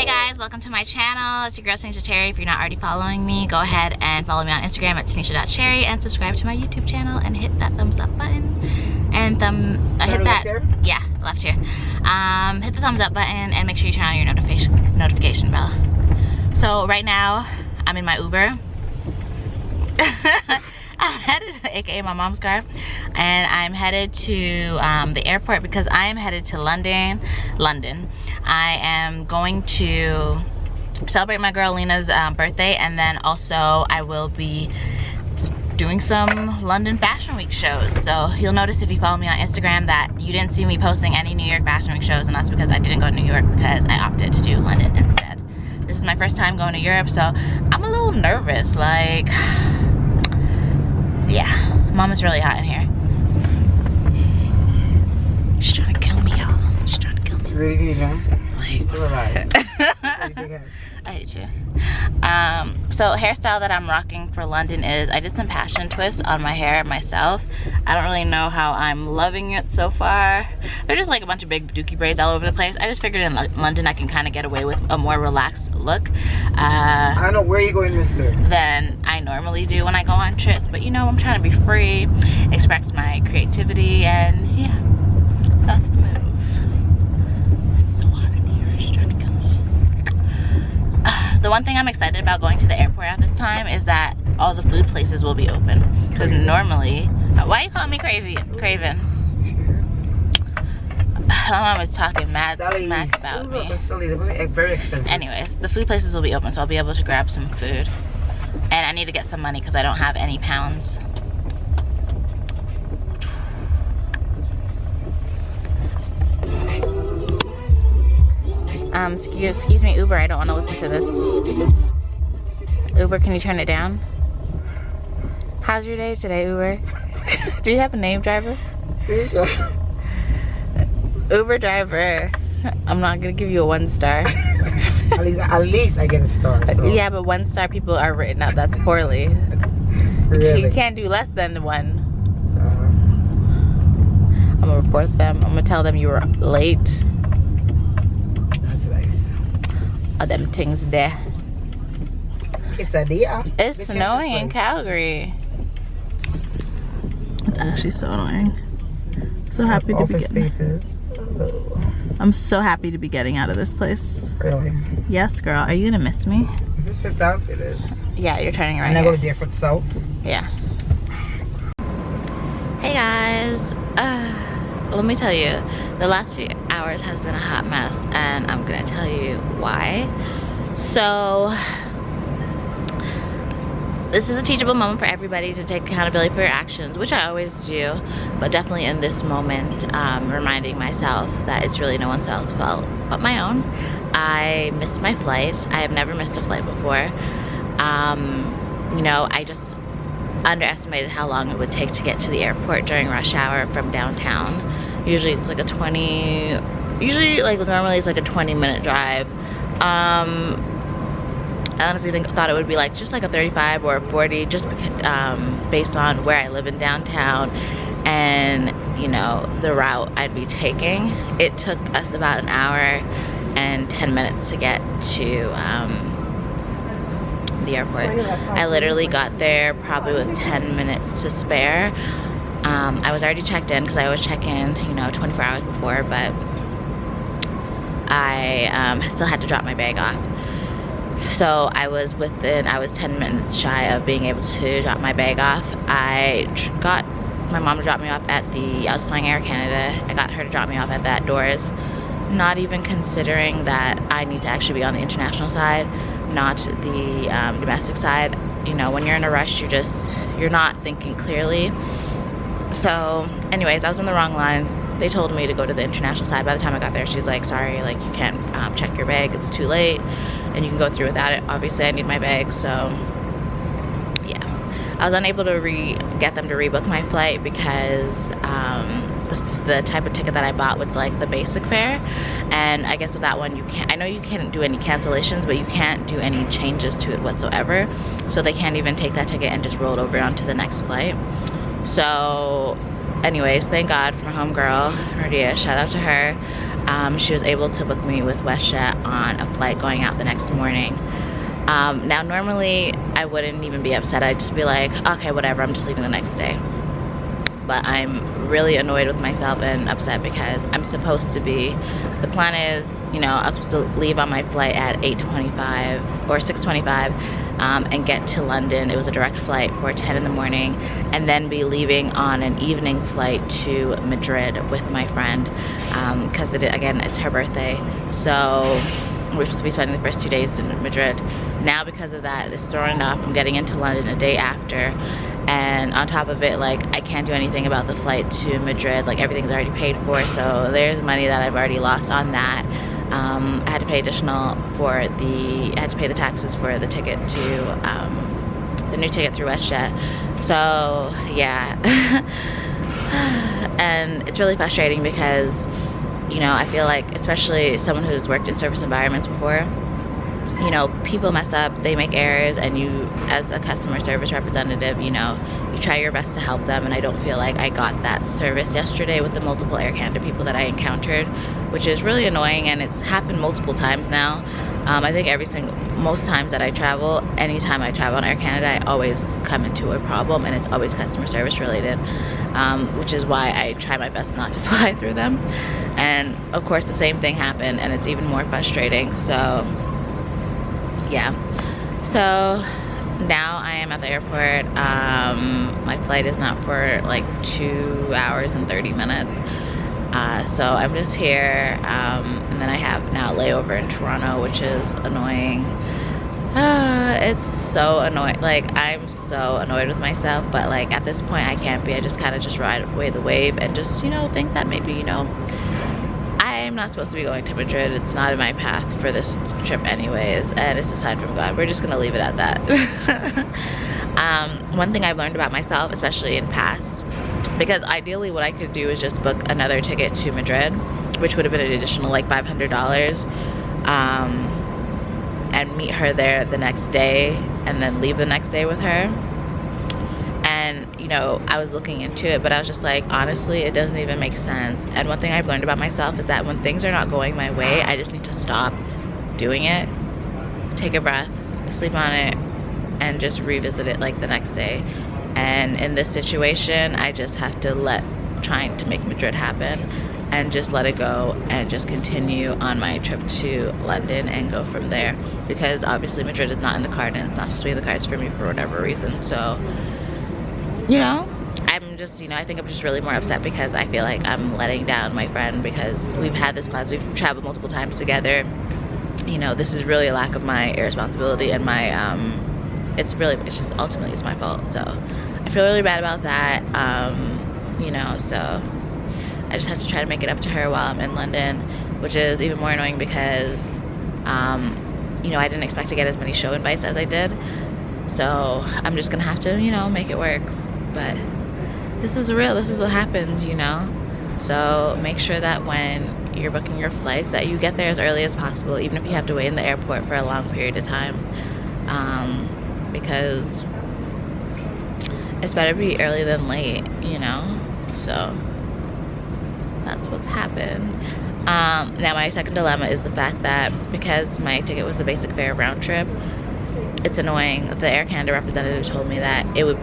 Hey guys, welcome to my channel. It's your girl Tanisha Cherry. If you're not already following me, go ahead and follow me on Instagram at Tanisha.cherry and subscribe to my YouTube channel and hit that thumbs up button and hit that yeah, left here. Hit the thumbs up button and make sure you turn on your notification bell. So right now I'm in my Uber. I'm headed to, aka my mom's car, and I'm headed to the airport because I am headed to London. I am going to celebrate my girl Lena's birthday, and then also I will be doing some London Fashion Week shows. So you'll notice if you follow me on Instagram that you didn't see me posting any New York Fashion Week shows, and that's because I didn't go to New York because I opted to do London instead. This is my first time going to Europe, so I'm a little nervous, like, yeah, mom is really hot in here. She's trying to kill me, y'all. She's trying to kill me. You ready to get down? Like, still alive. I hate you. So hairstyle that I'm rocking for London is, I did some passion twists on my hair myself. I don't really know how I'm loving it so far. They're just like a bunch of big dookie braids all over the place. I just figured in London I can kind of get away with a more relaxed look. I don't know where you're going, mister. Than I normally do when I go on trips, but you know, I'm trying to be free, express my creativity, and yeah, that's the move. It's so hot in here. She's trying to kill me. The one thing I'm excited about going to the airport at this time is that all the food places will be open. Because normally, why are you calling me Craven? My mom was talking mad smack about me. Very expensive. Anyways, the food places will be open, so I'll be able to grab some food. And I need to get some money because I don't have any pounds. Excuse me, Uber, I don't want to listen to this. Uber, can you turn it down? How's your day today, Uber? Do you have a name, driver? Uber driver, I'm not gonna give you a 1 star. at least I get a star. So. Yeah, but 1 star people are written up. That's poorly. Really? You can't do less than 1. I'm gonna report them. I'm gonna tell them you were late. That's nice. All them things there. It's a deal. It's snowing in Calgary. It's actually so annoying. So happy to be getting. I'm so happy to be getting out of this place. Really? Yes, girl. Are you gonna miss me? Is this Fifth Avenue? It is. Yeah, you're turning right. And I go to Deerfoot South. Yeah. Hey guys. Let me tell you, the last few hours has been a hot mess, and I'm gonna tell you why. So, this is a teachable moment for everybody to take accountability for your actions, which I always do, but definitely in this moment, reminding myself that it's really no one else's fault but my own. I missed my flight. I have never missed a flight before. You know, I just underestimated how long it would take to get to the airport during rush hour from downtown. Usually it's like a normally it's like a 20-minute drive. I honestly thought it would be like just like a 35 or a 40, just based on where I live in downtown and, you know, the route I'd be taking. It took us about an hour and 10 minutes to get to the airport. I literally got there probably with 10 minutes to spare. I was already checked in because I always check in, you know, 24 hours before, but I still had to drop my bag off. So I was 10 minutes shy of being able to drop my bag off. I got my mom to drop me off at I was flying Air Canada. I got her to drop me off at that doors, not even considering that I need to actually be on the international side, not the domestic side. You know, when you're in a rush, you're not thinking clearly. So anyways, I was on the wrong line. They told me to go to the international side. By the time I got there, she's like, sorry, like you can't check your bag, it's too late, and you can go through without it. Obviously I need my bag, so yeah. I was unable to get them to rebook my flight because the type of ticket that I bought was like the basic fare, and I guess with that one you can't, I know you can't do any cancellations, but you can't do any changes to it whatsoever, so they can't even take that ticket and just roll it over onto the next flight. So anyways, thank God for my homegirl, Maria, shout out to her. She was able to book me with WestJet on a flight going out the next morning. Now normally I wouldn't even be upset. I'd just be like, okay, whatever, I'm just leaving the next day. But I'm really annoyed with myself and upset because I'm supposed to be, the plan is, you know, I was supposed to leave on my flight at 8:25 or 6:25 and get to London. It was a direct flight for 10 in the morning, and then be leaving on an evening flight to Madrid with my friend because again, it's her birthday. So we're supposed to be spending the first 2 days in Madrid. Now because of that, it's thrown off. I'm getting into London a day after, and on top of it, like, I can't do anything about the flight to Madrid. Like, everything's already paid for, so there's money that I've already lost on that. I had to pay additional for I had to pay the taxes for the ticket to, the new ticket through WestJet. So, yeah. And it's really frustrating because, you know, I feel like, especially someone who's worked in service environments before, you know, people mess up, they make errors, and you, as a customer service representative, you know, you try your best to help them, and I don't feel like I got that service yesterday with the multiple Air Canada people that I encountered, which is really annoying, and it's happened multiple times now. I think most times that I travel, anytime I travel on Air Canada, I always come into a problem, and it's always customer service related, which is why I try my best not to fly through them. And of course the same thing happened, and it's even more frustrating. So yeah, so now I am at the airport. My flight is not for like 2 hours and 30 minutes. So I'm just here, and then I have now a layover in Toronto, which is annoying. It's so annoying. Like, I'm so annoyed with myself, but like at this point I can't be. I just kind of just ride away the wave and just, you know, think that maybe, you know, I'm not supposed to be going to Madrid. It's not in my path for this trip anyways, and it's a sign from God. We're just gonna leave it at that. One thing I've learned about myself, especially in past, because ideally what I could do is just book another ticket to Madrid, which would have been an additional like $500, and meet her there the next day and then leave the next day with her. And, you know, I was looking into it, but I was just like, honestly, it doesn't even make sense. And one thing I've learned about myself is that when things are not going my way, I just need to stop doing it, take a breath, sleep on it, and just revisit it like the next day. And in this situation, I just have to trying to make Madrid happen and just let it go and just continue on my trip to London and go from there, because obviously Madrid is not in the card, and it's not supposed to be in the cards for me for whatever reason. So, you know, I'm just, you know, I think I'm just really more upset because I feel like I'm letting down my friend, because we've had this plans, we've traveled multiple times together. You know, this is really a lack of my irresponsibility and my, it's just ultimately it's my fault. So I feel really bad about that, you know, so I just have to try to make it up to her while I'm in London, which is even more annoying because, you know, I didn't expect to get as many show invites as I did. So I'm just gonna have to, you know, make it work. But this is real, this is what happens, you know. So make sure that when you're booking your flights that you get there as early as possible, even if you have to wait in the airport for a long period of time, because it's better to be early than late, you know. So that's what's happened. Now my second dilemma is the fact that because my ticket was the basic fare round trip, it's annoying. The Air Canada representative told me that it would,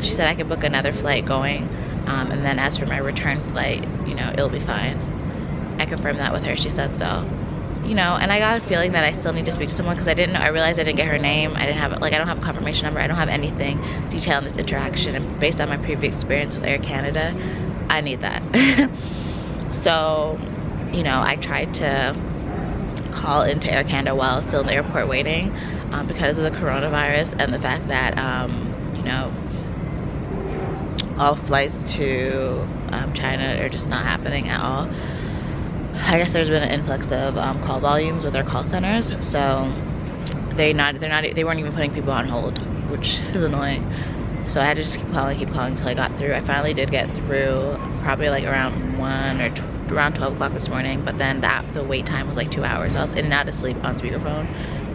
she said I could book another flight going, and then as for my return flight, you know, it'll be fine. I confirmed that with her, she said so. You know, and I got a feeling that I still need to speak to someone because I didn't know, I realized I didn't get her name. I didn't have, like, I don't have a confirmation number. I don't have anything detailing this interaction, and based on my previous experience with Air Canada, I need that. So, you know, I tried to call into Air Canada while I was still in the airport waiting, because of the coronavirus and the fact that, you know, all flights to China are just not happening at all. I guess there's been an influx of call volumes with their call centers, so they weren't even putting people on hold, which is annoying. So I had to just keep calling until I got through. I finally did get through, probably like around 1 or around 12 o'clock this morning, but then the wait time was like 2 hours, so I was in and out of sleep on speakerphone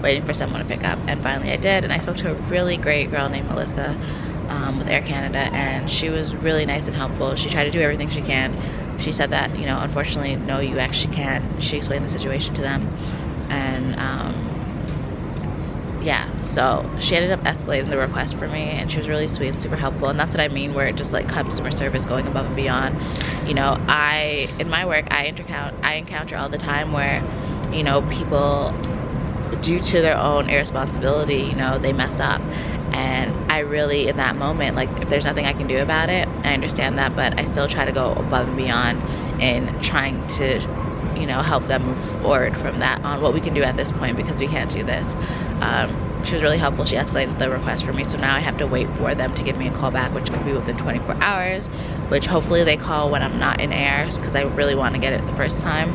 waiting for someone to pick up, and finally I did, and I spoke to a really great girl named Melissa, with Air Canada, and she was really nice and helpful. She tried to do everything she can. She said that, you know, unfortunately, no, you actually can't. She explained the situation to them, and yeah, so she ended up escalating the request for me, and she was really sweet and super helpful. And that's what I mean, where it just like customer service, going above and beyond. You know, in my work, I encounter all the time where, you know, people, due to their own irresponsibility, you know, they mess up. And I really, in that moment, like, if there's nothing I can do about it, I understand that, but I still try to go above and beyond in trying to, you know, help them move forward from that on what we can do at this point, because we can't do this. She was really helpful. She escalated the request for me, so now I have to wait for them to give me a call back, which could be within 24 hours, which hopefully they call when I'm not in air, because I really want to get it the first time.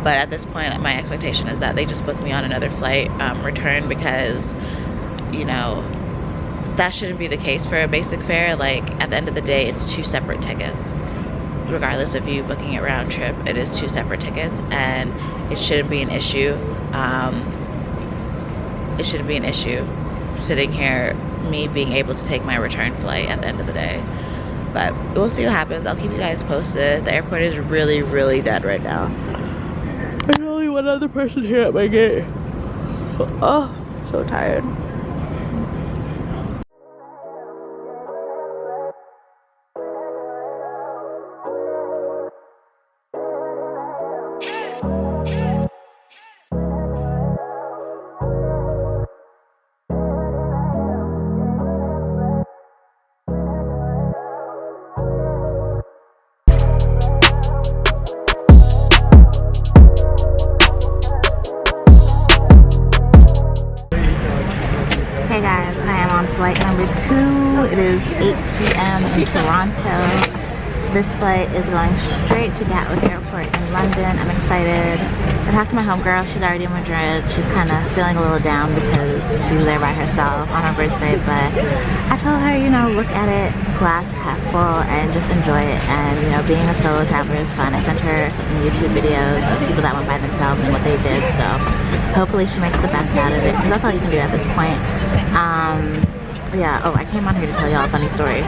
But at this point, my expectation is that they just book me on another flight return, because, you know, that shouldn't be the case for a basic fare. Like, at the end of the day, it's 2 separate tickets. Regardless of you booking it round trip, it is 2 separate tickets, and it shouldn't be an issue. It shouldn't be an issue sitting here, me being able to take my return flight at the end of the day. But we'll see what happens. I'll keep you guys posted. The airport is really, really dead right now. There's only one other person here at my gate. Oh, so tired. Hey guys, I am on flight number 2. It is 8 p.m. in Toronto. This flight is going straight to Gatwick Airport in London. I'm excited. I talked to my homegirl. She's already in Madrid. She's kind of feeling a little down because she's there by herself on her birthday. But I told her, you know, look at it glass half full and just enjoy it. And, you know, being a solo traveler is fun. I sent her some YouTube videos of people that went by themselves and what they did. So hopefully she makes the best out of it, because that's all you can do at this point. Yeah, oh, I came on here to tell y'all a funny story.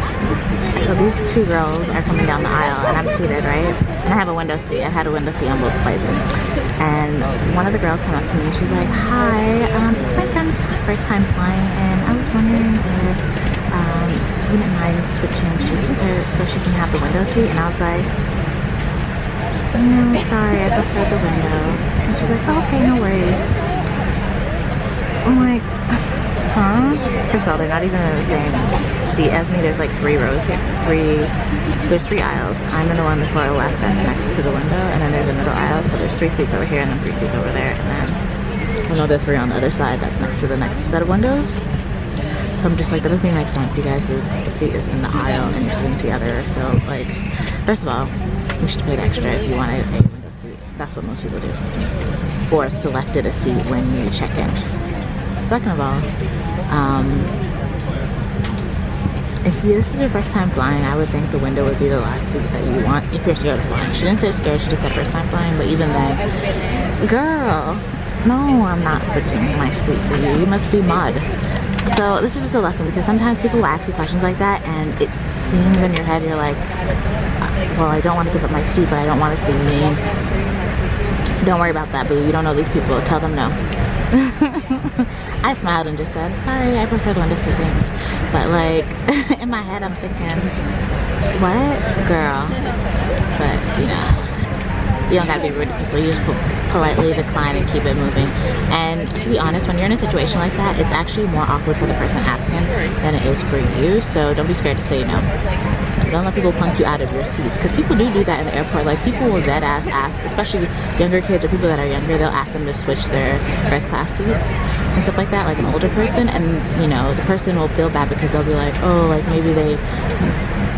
So these 2 girls are coming down the aisle, and I'm seated, right? And I have a window seat. I had a window seat on both flights. And one of the girls came up to me and she's like, hi, it's my friend's first time flying, and I was wondering if you wouldn't mind switching seats with her so she can have the window seat. And I was like, no, sorry, I prefer the window. And she's like, oh, okay, no worries. I'm like, huh? First of all, they're not even in the same seat as me. There's like 3 rows here. There's 3 aisles. I'm in the one before left that's next to the window, and then there's a middle aisle, so there's 3 seats over here and then 3 seats over there, and then another 3 on the other side that's next to the next set of windows. So I'm just like, that doesn't even make sense. You guys, the seat is in the aisle and you're sitting together. So like, first of all, you should pay the extra if you wanted a window seat. That's what most people do. Or selected a seat when you check in. Second of all, if this is your first time flying, I would think the window would be the last seat that you want if you're scared of flying. She didn't say scared, she just said first time flying, but even then, girl, no, I'm not switching my seat for you. You must be mud. So this is just a lesson, because sometimes people will ask you questions like that and it seems in your head, you're like, well, I don't want to give up my seat, but I don't want to seem mean. Don't worry about that, boo. You don't know these people. Tell them no. I smiled and just said, sorry, I prefer the window seat, thanks. But like, in my head I'm thinking, what? Girl. But, you know, you don't gotta be rude to people. You just politely decline and keep it moving. And to be honest, when you're in a situation like that, it's actually more awkward for the person asking than it is for you. So don't be scared to say no. Don't let people punk you out of your seats, because people do that in the airport. Like, people will dead ass ask, especially younger kids or people that are younger, they'll ask them to switch their first class seats and stuff like that, like an older person, and you know, the person will feel bad because they'll be like, oh, like maybe they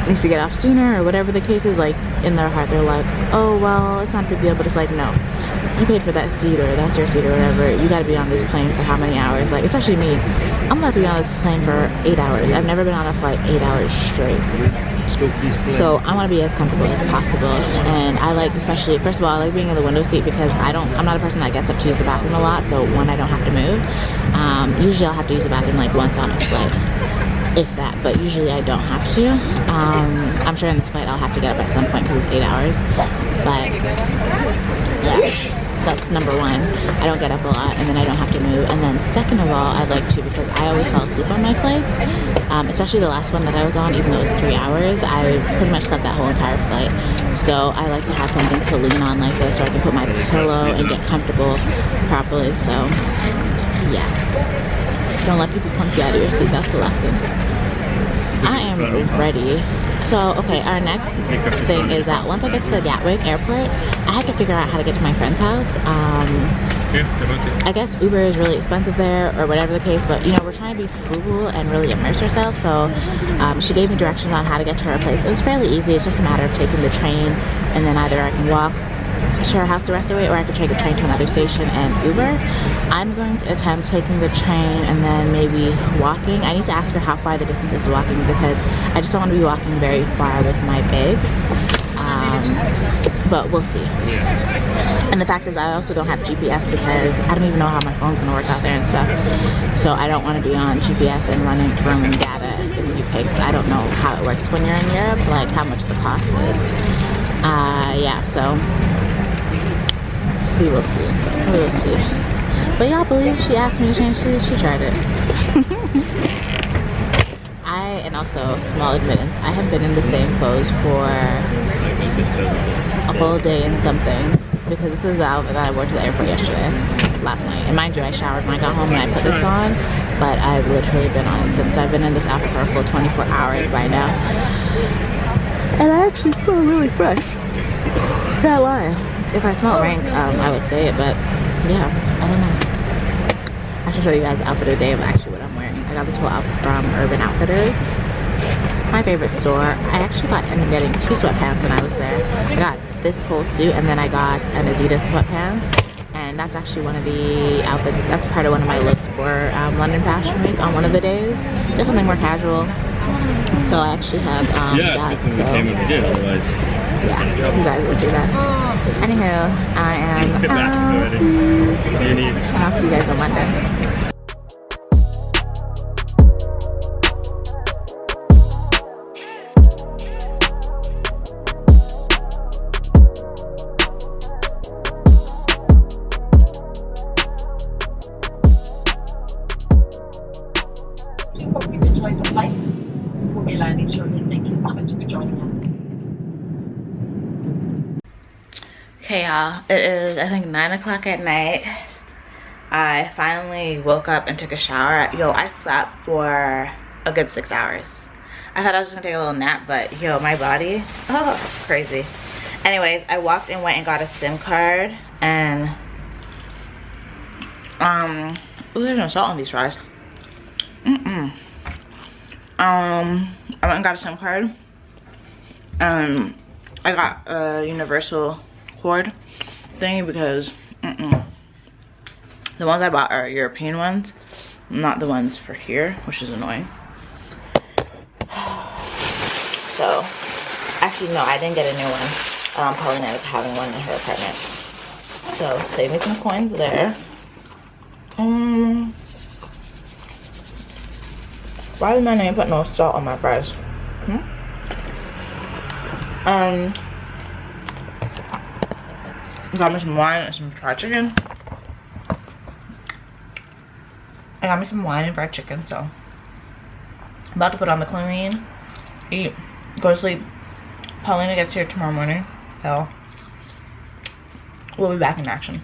need to get off sooner or whatever the case is. Like, in their heart they're like, oh well, it's not a big deal. But it's like, no, you paid for that seat, or that's your seat or whatever. You got to be on this plane for how many hours? Like, especially me, I'm about to be on this plane for 8 hours. I've never been on a flight 8 hours straight. So I want to be as comfortable as possible. And I like, especially, first of all, I like being in the window seat because I'm not a person that gets up to use the bathroom a lot. So one, I don't have to move. Usually I'll have to use the bathroom like once on a flight. if that, but usually I don't have to. I'm sure in this flight I'll have to get up at some point because it's 8 hours, but yeah. That's number one. I don't get up a lot, and then I don't have to move. And then second of all, I'd like to, because I always fall asleep on my flights, especially the last one that I was on, even though it was 3 hours, I pretty much slept that whole entire flight. So I like to have something to lean on like this, so I can put my pillow and get comfortable properly. So yeah, don't let people pump you out of your seat. That's the lesson. I am ready. So, okay, our next thing is that once I get to the Gatwick airport, I have to figure out how to get to my friend's house. I guess Uber is really expensive there or whatever the case, but you know, we're trying to be frugal and really immerse ourselves. So she gave me directions on how to get to her place. It was fairly easy. It's just a matter of taking the train, and then either I can walk to her house the rest of the way, or I could take a train to another station and Uber. I'm going to attempt taking the train and then maybe walking. I need to ask her how far the distance is walking, because I just don't want to be walking very far with my bags. But we'll see. And the fact is, I also don't have GPS because I don't even know how my phone's gonna work out there and stuff. So I don't want to be on GPS and roaming data in the UK, because I don't know how it works when you're in Europe, like how much the cost is. Yeah, so we will see. We will see. But y'all believe she asked me to change shoes? She tried it. And also, small admittance, I have been in the same clothes for a whole day and something, because this is the outfit that I wore to the airport last night. And mind you, I showered when I got home and I put this on, but I've literally been on it since. I've been in this outfit for a full 24 hours by now. And I actually smell really fresh. Can't lie. If I smell rank, I would say it, but yeah, I don't know. I should show you guys the outfit of the day of actually what I'm wearing. I got this whole outfit from Urban Outfitters, my favorite store. I actually ended up getting 2 sweatpants when I was there. I got this whole suit, and then I got an Adidas sweatpants, and that's actually one of the outfits. That's part of one of my looks for London Fashion Week on one of the days. Just something more casual. So I actually have that. So yeah, you guys will see that. Anywho, I am out, and I'll see you guys in London. Okay, y'all, it is I think 9 o'clock at night. I finally woke up and took a shower. Yo, I slept for a good 6 hours. I thought I was just gonna take a little nap, but yo, my body, oh, crazy. Anyways, I walked and went and got a SIM card, and ooh, there's no salt on these fries. I went and got a SIM card. I got a universal cord thing because the ones I bought are European ones, not the ones for here, which is annoying. So actually no, I didn't get a new one. Paulina ended up having one in her apartment, so save me some coins there. Why did my name put no salt on my fries? Got me some wine and some fried chicken. I got me some wine and fried chicken, so I'm about to put on the clean, eat, go to sleep. Paulina gets here tomorrow morning. Hell, we'll be back in action.